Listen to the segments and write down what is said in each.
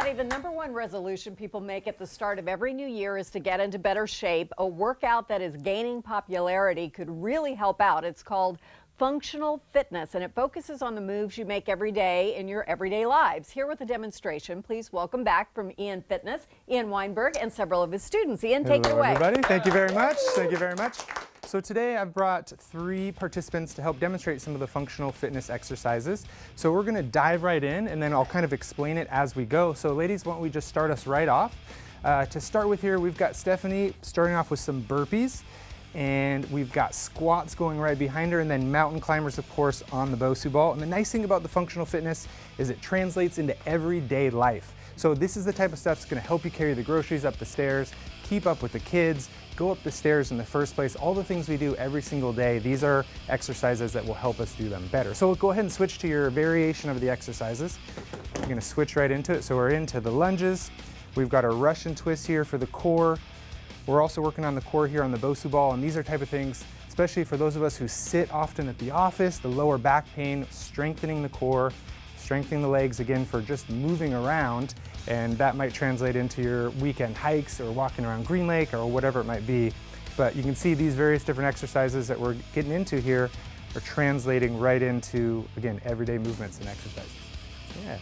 everybody, the #1 resolution people make at the start of every new year is to get into better shape. A workout that is gaining popularity could really help out. It's called functional fitness, and it focuses on the moves you make every day in your everyday lives. Here with a demonstration, please welcome back from Ian Fitness, Ian Weinberg, and several of his students. Ian, take it away. Hello, everybody. Thank you very much. Thank you very much. So today I've brought 3 participants to help demonstrate some of the functional fitness exercises. So we're going to dive right in, and then I'll kind of explain it as we go. So ladies, why don't we just start us right off? To start with here, we've got Stephanie starting off with some burpees. And we've got squats going right behind her, and then mountain climbers, of course, on the Bosu Ball. And the nice thing about the functional fitness is it translates into everyday life. So this is the type of stuff that's going to help you carry the groceries up the stairs, keep up with the kids, go up the stairs in the first place. All the things we do every single day, these are exercises that will help us do them better. So we'll go ahead and switch to your variation of the exercises. We're going to switch right into it. So we're into the lunges. We've got a Russian twist here for the core. We're also working on the core here on the Bosu Ball, and these are type of things, especially for those of us who sit often at the office, the lower back pain, strengthening the core, strengthening the legs again for just moving around, and that might translate into your weekend hikes or walking around Green Lake or whatever it might be. But you can see these various different exercises that we're getting into here are translating right into, again, everyday movements and exercises. Yeah.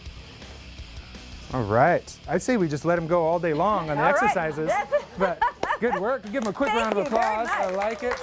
All right. I'd say we just let them go all day long on the exercises. But good work. Give them a quick round of applause. I like it.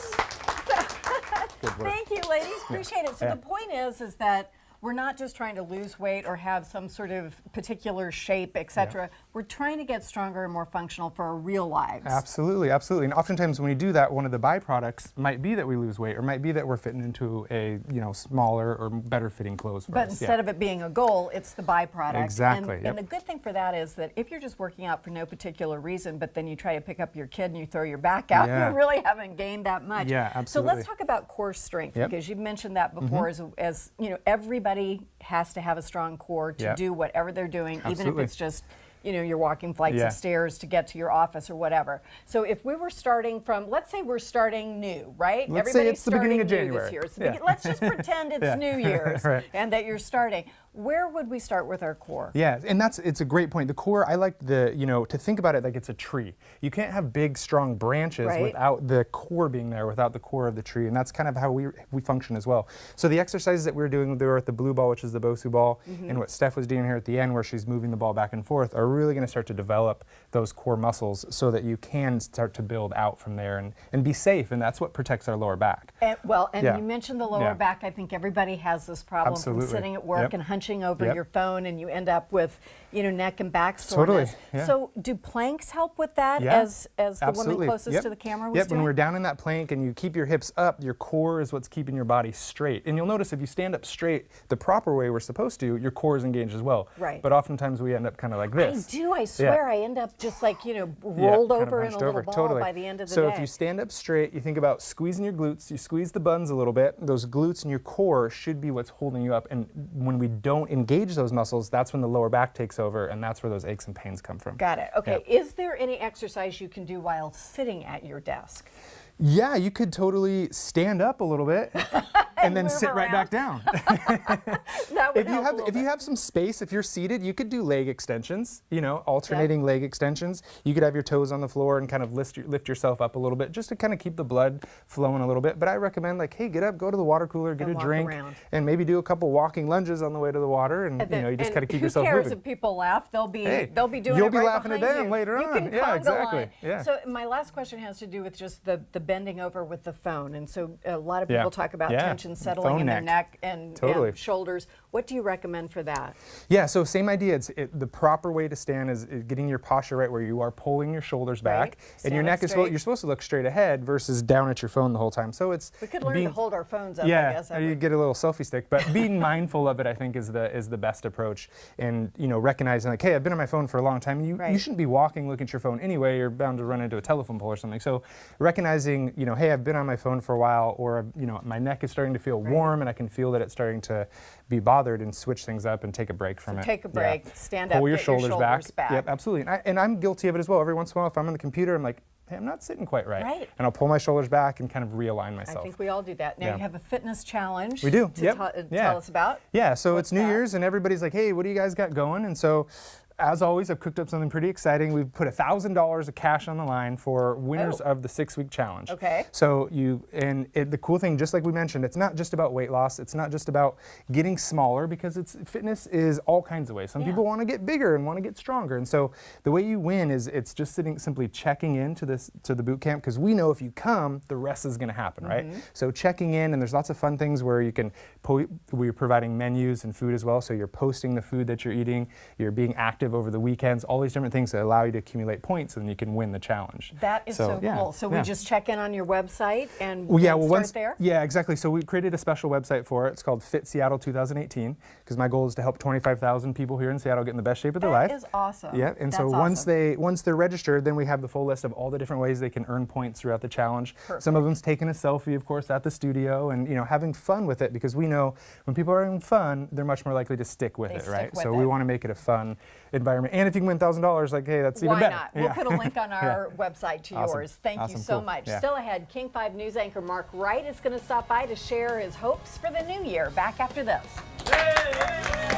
Good work. Thank you, ladies. Appreciate it. So the point is that we're not just trying to lose weight or have some sort of particular shape, etc. We're trying to get stronger and more functional for our real lives. Absolutely, absolutely. And oftentimes when we do that, one of the byproducts might be that we lose weight, or might be that we're fitting into a smaller or better fitting clothes for us. But instead of it being a goal, it's the byproduct. Exactly. And the good thing for that is that if you're just working out for no particular reason, but then you try to pick up your kid and you throw your back out, you really haven't gained that much. Yeah, absolutely. So let's talk about core strength, because you've mentioned that before. As you know, everybody has to have a strong core to do whatever they're doing, even if it's just, you're walking flights of stairs to get to your office or whatever. So if we were starting from, let's say we're starting new, right? Let's say it's the beginning of January. This year. Let's just pretend it's New Year's and that you're starting. Where would we start with our core? Yeah, and it's a great point. The core, I like to think about it like it's a tree. You can't have big, strong branches without the core being there, without the core of the tree, and that's kind of how we function as well. So the exercises that we're doing there at the blue ball, which is the Bosu Ball, and what Steph was doing here at the end where she's moving the ball back and forth, are really going to start to develop those core muscles so that you can start to build out from there and be safe, and that's what protects our lower back. And you mentioned the lower back. I think everybody has this problem from sitting at work and hunching over your phone, and you end up with neck and back soreness. So do planks help with that, as the woman closest to the camera was doing? When we're down in that plank and you keep your hips up, your core is what's keeping your body straight. And you'll notice if you stand up straight the proper way we're supposed to, your core is engaged as well. Right. But oftentimes we end up kind of like this. I do. I swear I end up just like, rolled over in a little ball by the end of the day. So if you stand up straight, you think about squeezing your glutes, you squeeze the buns a little bit. Those glutes and your core should be what's holding you up. And when we don't engage those muscles, that's when the lower back takes over, and that's where those aches and pains come from. Got it. Okay. Is there any exercise you can do while sitting at your desk? Yeah, you could totally stand up a little bit and then sit right back down. If you have some space, if you're seated, you could do leg extensions, alternating leg extensions. You could have your toes on the floor and kind of lift yourself up a little bit just to kind of keep the blood flowing a little bit. But I recommend, hey, get up, go to the water cooler, get a drink, and maybe do a couple walking lunges on the way to the water, and you just kind of keep yourself moving. Who cares if people laugh? They'll be doing it you'll be right laughing at them later on. Yeah, exactly. Yeah. So my last question has to do with just the bending over with the phone, and so a lot of people talk about tension settling in their neck and shoulders. What do you recommend for that? Yeah, so same idea. The proper way to stand is getting your posture right where you are pulling your shoulders back, and your neck is you're supposed to look straight ahead versus down at your phone the whole time. So we could learn to hold our phones up. Yeah, I guess. You get a little selfie stick, but being mindful of it, I think, is the best approach. And recognizing hey, I've been on my phone for a long time. You shouldn't be walking looking at your phone anyway. You're bound to run into a telephone pole or something. So recognizing hey, I've been on my phone for a while, or my neck is starting to feel warm and I can feel that it's starting to be bothered, and switch things up and take a break from it. Take a break, stand up, pull your shoulders back. back. Yep, absolutely. And I'm guilty of it as well. Every once in a while, if I'm on the computer, I'm like, hey, I'm not sitting quite right. And I'll pull my shoulders back and kind of realign myself. I think we all do that. Now you have a fitness challenge. We do. To tell us about. Yeah, so it's New Year's and everybody's like, hey, what do you guys got going? And so as always, I've cooked up something pretty exciting. We've put $1,000 of cash on the line for winners of the 6-week challenge. Okay. So the cool thing, just like we mentioned, it's not just about weight loss. It's not just about getting smaller, because fitness is all kinds of ways. Some people want to get bigger and want to get stronger. And so the way you win is it's just simply checking in to the boot camp, because we know if you come, the rest is going to happen, right? So checking in, and there's lots of fun things where you can, we're providing menus and food as well. So you're posting the food that you're eating, you're being active over the weekends, all these different things that allow you to accumulate points, and then you can win the challenge. That is so cool. So we just check in on your website and start there? Yeah, exactly. So we created a special website for it. It's called Fit Seattle 2018, because my goal is to help 25,000 people here in Seattle get in the best shape of their life. That is awesome. Yeah, and so once they're registered, then we have the full list of all the different ways they can earn points throughout the challenge. Perfect. Some of them's taking a selfie, of course, at the studio, and having fun with it, because we know when people are having fun, they're much more likely to stick with it, right? So we want to make it a fun environment. And if you can win $1,000, like, hey, that's even better. Why not? We'll put a link on our website to yours. Thank you so much. Yeah. Still ahead, King 5 News anchor Mark Wright is going to stop by to share his hopes for the new year. Back after this.